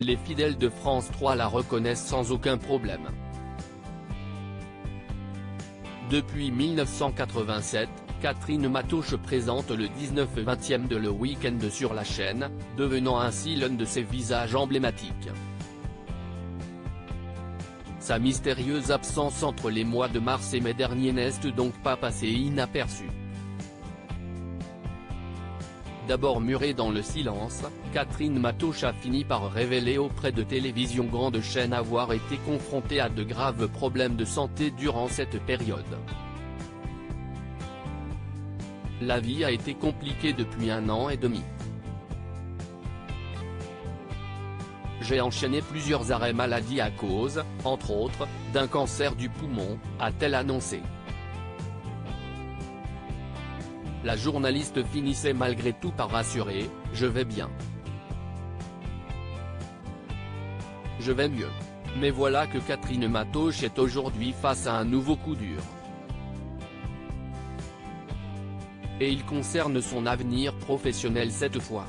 Les fidèles de France 3 la reconnaissent sans aucun problème. Depuis 1987, Catherine Matoche présente le 19/20 de Le Week-end sur la chaîne, devenant ainsi l'un de ses visages emblématiques. Sa mystérieuse absence entre les mois de mars et mai dernier n'est donc pas passée inaperçue. D'abord murée dans le silence, Catherine Matoche a fini par révéler auprès de Télévision Grande Chaîne avoir été confrontée à de graves problèmes de santé durant cette période. La vie a été compliquée depuis 1 an et demi. J'ai enchaîné plusieurs arrêts maladie à cause, entre autres, d'un cancer du poumon, a-t-elle annoncé. La journaliste finissait malgré tout par rassurer, « Je vais bien. Je vais mieux ». Mais voilà que Catherine Matoche est aujourd'hui face à un nouveau coup dur. Et il concerne son avenir professionnel cette fois.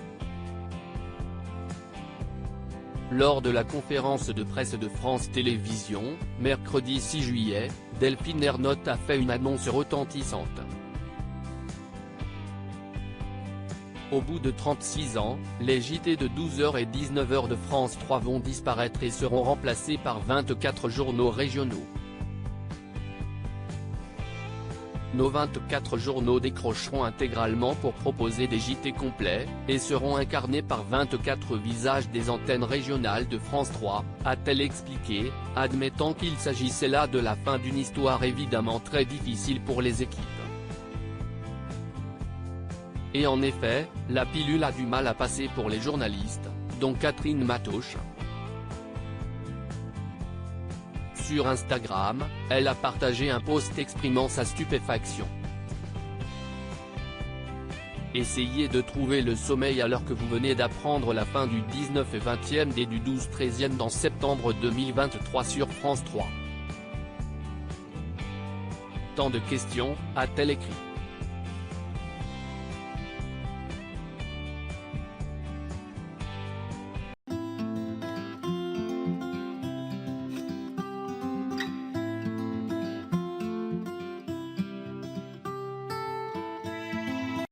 Lors de la conférence de presse de France Télévisions, mercredi 6 juillet, Delphine Ernotte a fait une annonce retentissante. Au bout de 36 ans, les JT de 12h et 19h de France 3 vont disparaître et seront remplacés par 24 journaux régionaux. Nos 24 journaux décrocheront intégralement pour proposer des JT complets, et seront incarnés par 24 visages des antennes régionales de France 3, a-t-elle expliqué, admettant qu'il s'agissait là de la fin d'une histoire évidemment très difficile pour les équipes. Et en effet, la pilule a du mal à passer pour les journalistes, dont Catherine Matoche. Sur Instagram, elle a partagé un post exprimant sa stupéfaction. Essayez de trouver le sommeil alors que vous venez d'apprendre la fin du 19 et 20e et du 12-13e dans septembre 2023 sur France 3. Tant de questions, a-t-elle écrit.